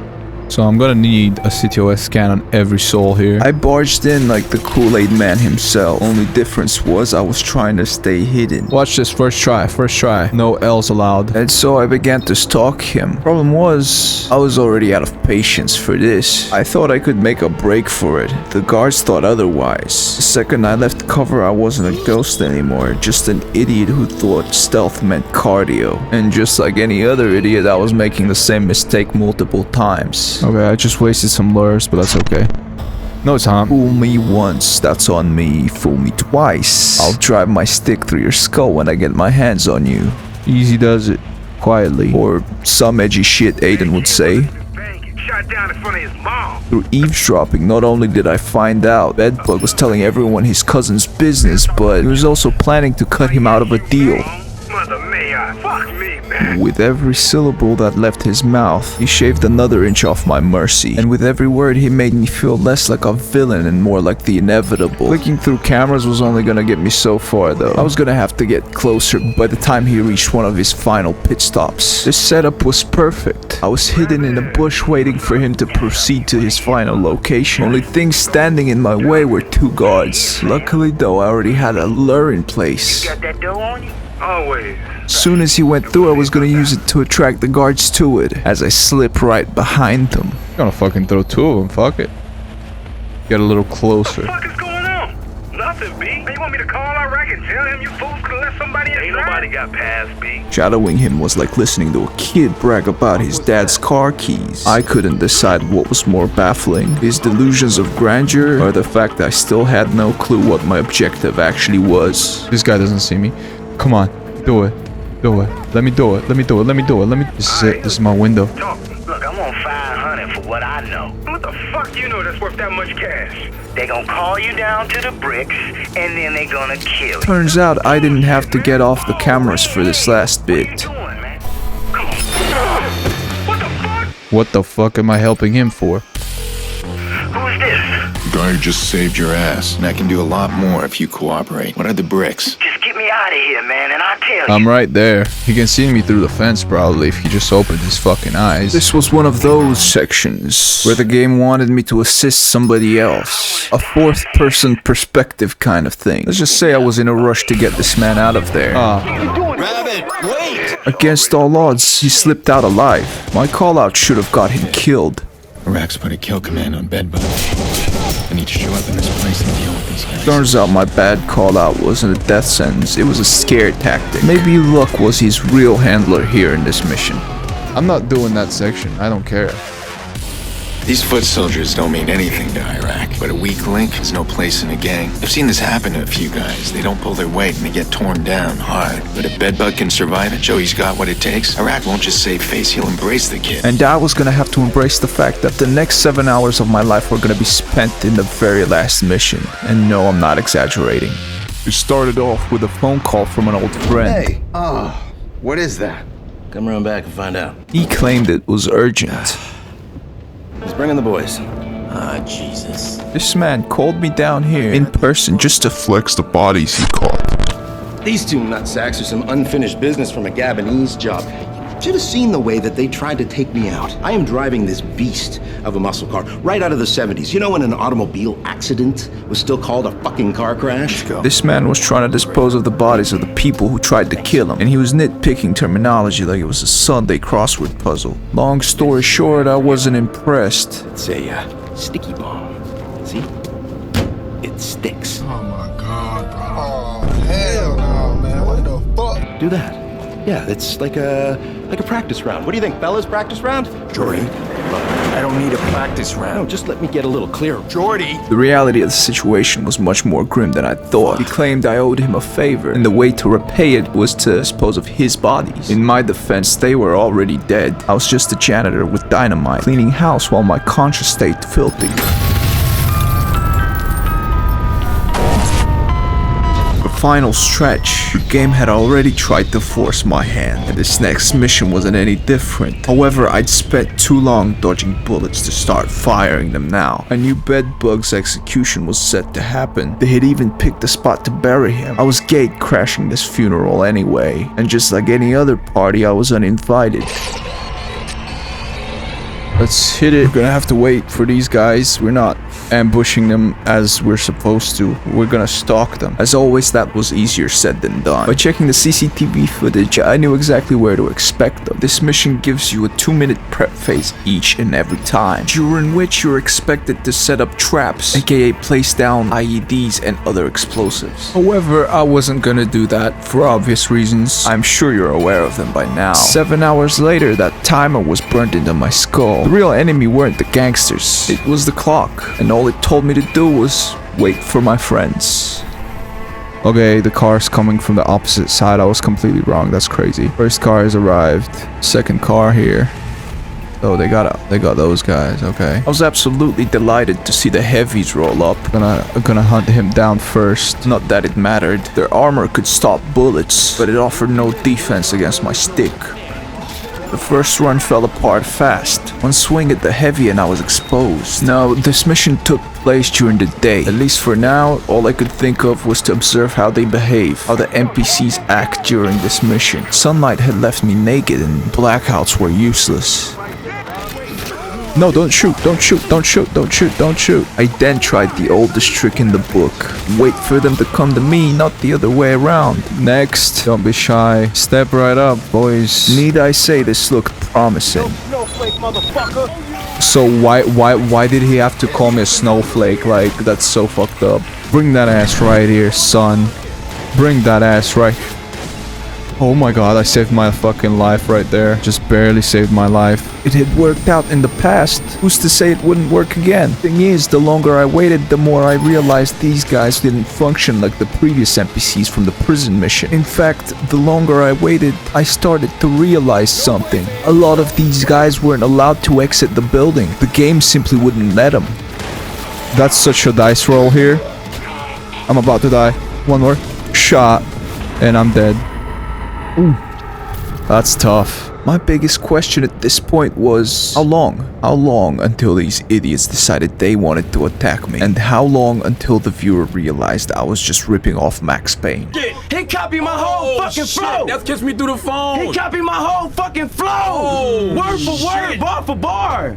So I'm gonna need a CTOS scan on every soul here. I barged in like the Kool-Aid man himself. Only difference was I was trying to stay hidden. Watch this, first try. No L's allowed. And so I began to stalk him. Problem was, I was already out of patience for this. I thought I could make a break for it. The guards thought otherwise. The second I left cover, I wasn't a ghost anymore. Just an idiot who thought stealth meant cardio. And just like any other idiot, I was making the same mistake multiple times. Okay, I just wasted some lures, but that's okay. No, it's not. Fool me once, that's on me. Fool me twice, I'll drive my stick through your skull when I get my hands on you. Easy does it. Quietly. Or some edgy shit Aiden would say. Shot down in front of his mom. Through eavesdropping, not only did I find out Bedbug was telling everyone his cousin's business, but he was also planning to cut him out of a deal. Mother may I. Fuck me, man. With every syllable that left his mouth, he shaved another inch off my mercy. And with every word, he made me feel less like a villain and more like the inevitable. Clicking through cameras was only gonna get me so far, though. I was gonna have to get closer by the time he reached one of his final pit stops. This setup was perfect. I was hidden in a bush waiting for him to proceed to his final location. Only things standing in my way were 2 guards. Luckily, though, I already had a lure in place. You got that dough on you? Always. Soon as he went through, I was gonna use it to attract the guards to it, as I slipped right behind them. I'm gonna fucking throw 2 of them, fuck it. Get a little closer. What the fuck is going on? nothing, B. Hey, you want me to call Iraq and tell him you fools could let somebody inside? Ain't nobody got past, B. Shadowing him was like listening to a kid brag about his dad's car keys. I couldn't decide what was more baffling, his delusions of grandeur or the fact that I still had no clue what my objective actually was. This guy doesn't see me. Come on, do it. Do it. Let me do it. Let me do it. Let me do it. Let me. This is it. This is my window. Talk. Look, I'm on 500 for what I know. What the fuck you know that's worth that much cash? They gonna call you down to the bricks, and then they gonna kill you. Turns out I didn't have to get off the cameras for this last bit. What are you doing, man? Come on. What the fuck? What the fuck am I helping him for? Who is this? The guy who just saved your ass. And I can do a lot more if you cooperate. What are the bricks? Just get me out of here, man, and I'll tell you. I'm right there. He can see me through the fence probably if he just opened his fucking eyes. This was one of those sections where the game wanted me to assist somebody else. A fourth person perspective kind of thing. Let's just say I was in a rush to get this man out of there. Rabbit, wait! Against all odds, he slipped out alive. My call out should have got him killed. Iraq's put a kill command on Bedbug. I need to show up in this place and deal with these guys. Turns out my bad call out wasn't a death sentence, it was a scare tactic. Maybe Luck was his real handler here in this mission. I'm not doing that section, I don't care. These foot soldiers don't mean anything to Iraq, but a weak link has no place in a gang. I've seen this happen to a few guys. They don't pull their weight and they get torn down hard. But if Bedbug can survive it, show he's got what it takes, Iraq won't just save face, he'll embrace the kid. And I was gonna have to embrace the fact that the next 7 hours of my life were gonna be spent in the very last mission. And no, I'm not exaggerating. It started off with a phone call from an old friend. Hey, what is that? Come around back and find out. He claimed it was urgent. He's bringing the boys. Ah, Jesus. This man called me down here in person just to flex the bodies he caught. These two nutsacks are some unfinished business from a Gabonese job. You should have seen the way that they tried to take me out. I am driving this beast of a muscle car right out of the 70s. You know when an automobile accident was still called a fucking car crash? This man was trying to dispose of the bodies of the people who tried to kill him, and he was nitpicking terminology like it was a Sunday crossword puzzle. Long story short, I wasn't impressed. It's a sticky bomb. See? It sticks. Oh my god, bro. Oh, hell no, man. What the fuck? Do that. Yeah, it's like a practice round. What do you think, fellas? Practice round? Jordy, I don't need a practice round. No, just let me get a little clearer. Jordy! The reality of the situation was much more grim than I thought. He claimed I owed him a favor, and the way to repay it was to dispose of his bodies. In my defense, they were already dead. I was just a janitor with dynamite, cleaning house while my conscience stayed filthy. Final stretch, the game had already tried to force my hand, and this next mission wasn't any different. However, I'd spent too long dodging bullets to start firing them now. I knew Bedbug's execution was set to happen. They had even picked a spot to bury him. I was gate crashing this funeral anyway, and just like any other party, I was uninvited. Let's hit it. We're gonna have to wait for these guys. We're not ambushing them as we're supposed to. We're gonna stalk them. As always, that was easier said than done. By checking the CCTV footage, I knew exactly where to expect them. This mission gives you a 2-minute prep phase each and every time, during which you're expected to set up traps, aka place down IEDs and other explosives. However, I wasn't gonna do that for obvious reasons. I'm sure you're aware of them by now. 7 hours later, that timer was burnt into my skull. The real enemy weren't the gangsters, it was the clock, and all it told me to do was wait for my friends. Okay, the car's coming from the opposite side. I was completely wrong. That's crazy. First car has arrived. Second car here. Oh, they got those guys. Okay. I was absolutely delighted to see the heavies roll up. Gonna hunt him down first. Not that it mattered. Their armor could stop bullets, but it offered no defense against my stick. The first run fell apart fast. One swing at the heavy and I was exposed. Now, this mission took place during the day. At least for now, all I could think of was to observe how they behave, how the NPCs act during this mission. Sunlight had left me naked and blackouts were useless. No, don't shoot, don't shoot, don't shoot, don't shoot, don't shoot. I then tried the oldest trick in the book. Wait for them to come to me, not the other way around. Next, don't be shy. Step right up, boys. Need I say this looked promising. Snowflake, motherfucker. So why did he have to call me a snowflake? Like, that's so fucked up. Bring that ass right here, son. Bring that ass right. Oh my god, I saved my fucking life right there. Just barely saved my life. It had worked out in the past. Who's to say it wouldn't work again? Thing is, the longer I waited, the more I realized these guys didn't function like the previous NPCs from the prison mission. In fact, the longer I waited, I started to realize something. A lot of these guys weren't allowed to exit the building. The game simply wouldn't let them. That's such a dice roll here. I'm about to die. One more shot, and I'm dead. Ooh, that's tough. My biggest question at this point was, how long? How long until these idiots decided they wanted to attack me? And how long until the viewer realized I was just ripping off Max Payne? He copied my whole fucking flow. That's kissed me through the phone. He copied my whole fucking flow. Word for word, bar for bar.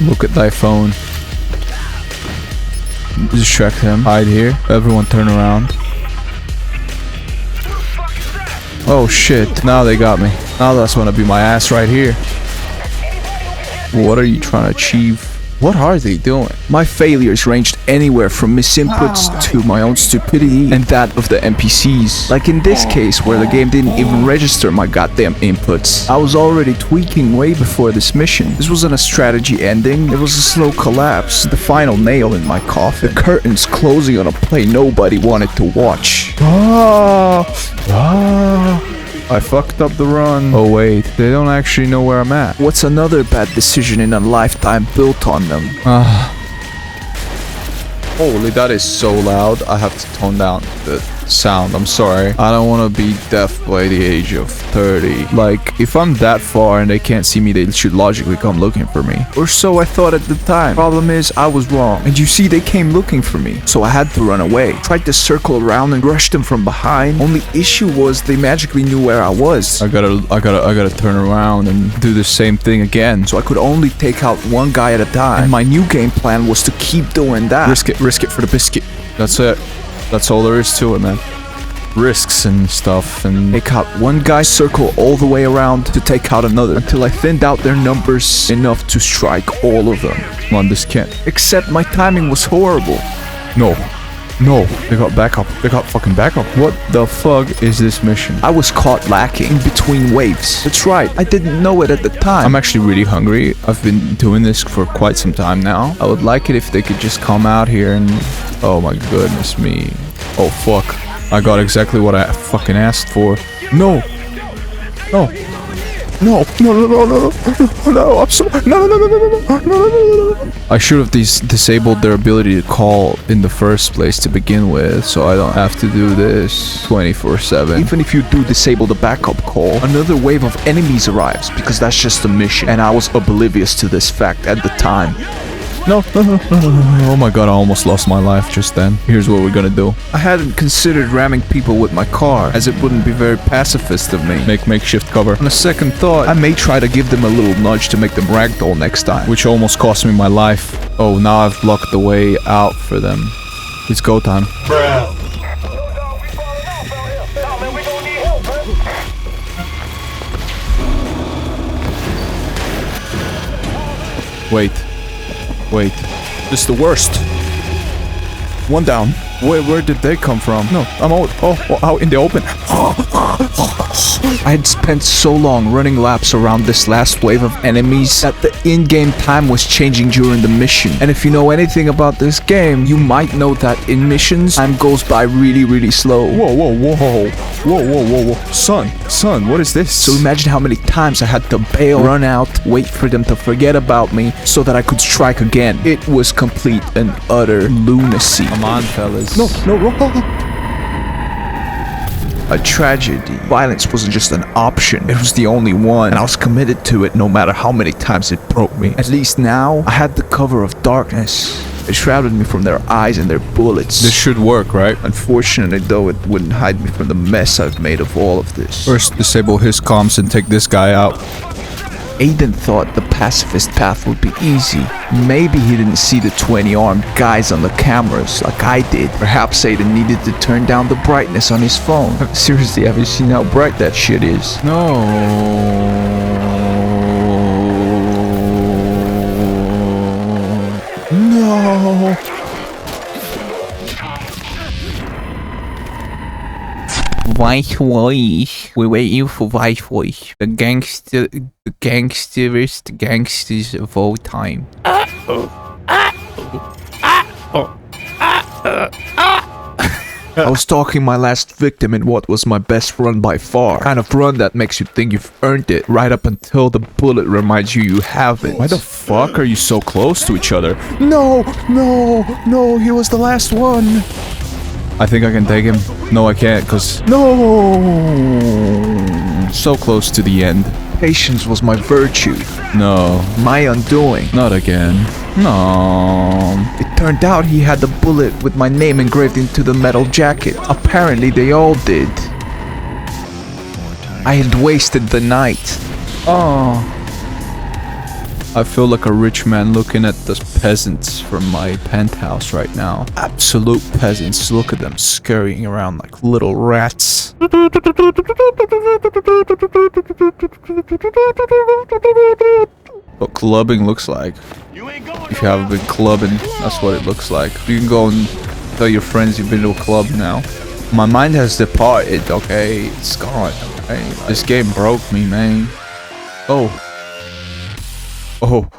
Look at thy phone. Distract him. Hide here. Everyone turn around. Oh shit, now they got me. Now that's gonna be my ass right here. What are you trying to achieve? What are they doing? My failures ranged anywhere from misinputs to my own stupidity and that of the NPCs. Like in this case, where the game didn't even register my goddamn inputs. I was already tweaking way before this mission. This wasn't a strategy ending, it was a slow collapse. The final nail in my coffin. The curtains closing on a play nobody wanted to watch. I fucked up the run. Oh wait, they don't actually know where I'm at. What's another bad decision in a lifetime built on them? Holy, that is so loud. I have to tone down the sound. I'm sorry. I don't want to be deaf by the age of 30. Like, if I'm that far and they can't see me, they should logically come looking for me. Or so I thought at the time. Problem is, I was wrong. And you see, they came looking for me. So I had to run away. Tried to circle around and rush them from behind. Only issue was they magically knew where I was. I gotta turn around and do the same thing again. So I could only take out one guy at a time. And my new game plan was to keep doing that. Risk it for the biscuit. That's it. That's all there is to it, man. Risks and stuff, and take out one guy, circle all the way around to take out another until I thinned out their numbers enough to strike all of them. Come on, this can't. Except my timing was horrible. No, they got backup. They got fucking backup. What the fuck is this mission? I was caught lacking in between waves. That's right, I didn't know it at the time. I'm actually really hungry. I've been doing this for quite some time now. I would like it if they could just come out here and... Oh my goodness me. Oh fuck. I got exactly what I fucking asked for. No, I'm sorry. No. I should have disabled their ability to call in the first place to begin with, so I don't have to do this 24/7. Even if you do disable the backup call, another wave of enemies arrives, because that's just a mission, and I was oblivious to this fact at the time. No. Oh my god, I almost lost my life just then. Here's what we're gonna do. I hadn't considered ramming people with my car, as it wouldn't be very pacifist of me. Make makeshift cover. On a second thought, I may try to give them a little nudge to make them ragdoll next time, which almost cost me my life. Oh, now I've blocked the way out for them. It's go time. Bruh. Wait, this is the worst. One down. Where did they come from? No, I'm out in the open. I had spent so long running laps around this last wave of enemies that the in-game time was changing during the mission. And if you know anything about this game, you might know that in missions, time goes by really slow. Whoa. Son, what is this? So imagine how many times I had to bail, run out, wait for them to forget about me so that I could strike again. It was complete and utter lunacy. Come on, fellas. No. A tragedy. Violence wasn't just an option, it was the only one, and I was committed to it no matter how many times it broke me. At least now, I had the cover of darkness. It shrouded me from their eyes and their bullets. This should work, right? Unfortunately, though, it wouldn't hide me from the mess I've made of all of this. First, disable his comms and take this guy out. Aiden thought the pacifist path would be easy. Maybe he didn't see the 20 armed guys on the cameras like I did. Perhaps Aiden needed to turn down the brightness on his phone. Seriously, have you seen how bright that shit is? No. White voice. We're waiting for white voice. The gangsters of all time. I was stalking my last victim in what was my best run by far. Kind of run that makes you think you've earned it, right up until the bullet reminds you you haven't. Why the fuck are you so close to each other? No, he was the last one. I think I can take him. No, I can't, cause... No! So close to the end. Patience was my virtue. No. My undoing. Not again. No. It turned out he had the bullet with my name engraved into the metal jacket. Apparently they all did. I had wasted the night. Oh. I feel like a rich man looking at the peasants from my penthouse right now. Absolute peasants. Look at them scurrying around like little rats. What clubbing looks like. If you haven't been clubbing, that's what it looks like. You can go and tell your friends you've been to a club now. My mind has departed, okay? It's gone, okay? This game broke me, man. Oh,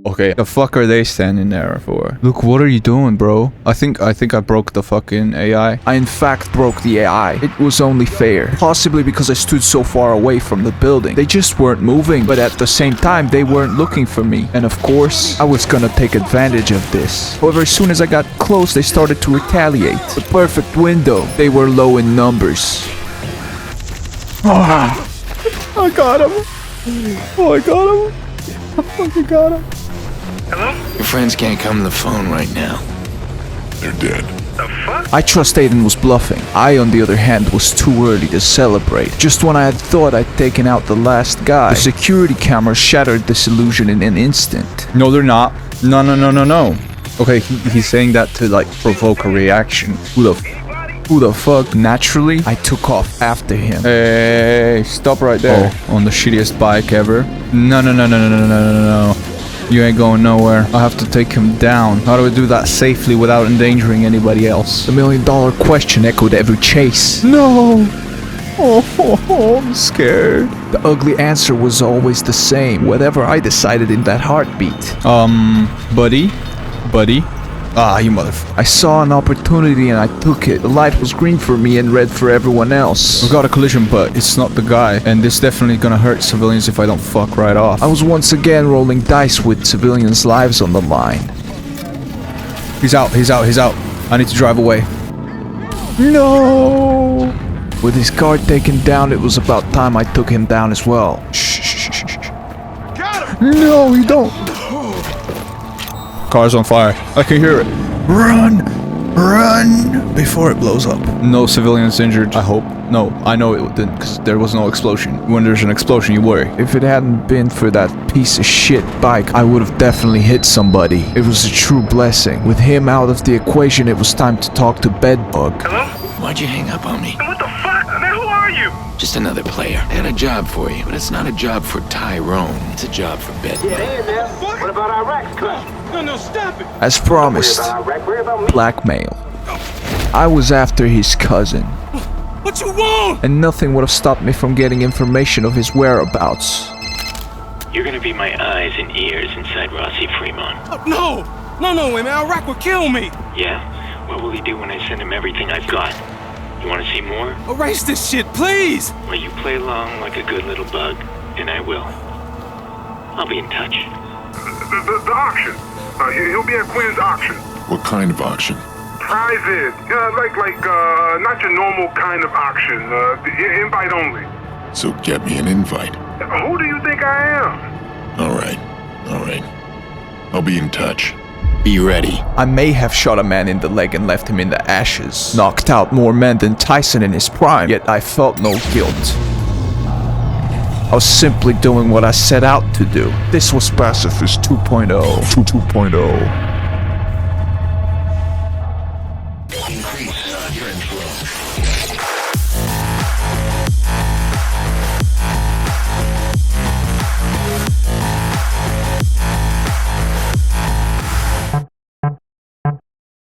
okay. The fuck are they standing there for? Look, what are you doing, bro? I think I broke the fucking AI. I in fact broke the AI. It was only fair. Possibly because I stood so far away from the building. They just weren't moving, but at the same time, they weren't looking for me. And of course, I was gonna take advantage of this. However, as soon as I got close, they started to retaliate. The perfect window. They were low in numbers. I got him. Oh, I got him. I fucking got him. Hello? Your friends can't come to the phone right now. They're dead. The fuck? I trust Aiden was bluffing. I, on the other hand, was too early to celebrate. Just when I had thought I'd taken out the last guy, the security camera shattered this illusion in an instant. No, they're not. No. Okay, he's saying that to, like, provoke a reaction. Who the fuck? Naturally, I took off after him. Hey, stop right there. Oh, on the shittiest bike ever. No. You ain't going nowhere. I have to take him down. How do I do that safely without endangering anybody else? The $1 million question echoed every chase. No! Oh, I'm scared. The ugly answer was always the same, whatever I decided in that heartbeat. Buddy? Ah, you motherfucker. I saw an opportunity and I took it. The light was green for me and red for everyone else. We got a collision, but it's not the guy. And this definitely gonna hurt civilians if I don't fuck right off. I was once again rolling dice with civilians' lives on the line. He's out. I need to drive away. No! With his car taken down, it was about time I took him down as well. Shh. No, you don't. Car's on fire. I can hear it. Run! Before it blows up. No civilians injured, I hope. No, I know it didn't, because there was no explosion. When there's an explosion, you worry. If it hadn't been for that piece of shit bike, I would have definitely hit somebody. It was a true blessing. With him out of the equation, it was time to talk to Bedbug. Hello? Why'd you hang up on me? What the fuck? Man, who are you? Just another player. I had a job for you, but it's not a job for Tyrone. It's a job for Bedbug. Hey, man. What about Iraq's cut? No, stop it. As promised, blackmail. I was after his cousin. What you want? And nothing would have stopped me from getting information of his whereabouts. You're gonna be my eyes and ears inside Rossi-Fremont. No, man. Iraq will kill me. Yeah? What will he do when I send him everything I've got? You wanna see more? Erase this shit, please. Well, you play along like a good little bug, and I will. I'll be in touch. The auction. He'll be at Quinn's auction. What kind of auction? Prizes. Like not your normal kind of auction. Invite only. So get me an invite. Who do you think I am? All right. I'll be in touch. Be ready. I may have shot a man in the leg and left him in the ashes. Knocked out more men than Tyson in his prime, yet I felt no guilt. I was simply doing what I set out to do. This was Pacifist 2.0.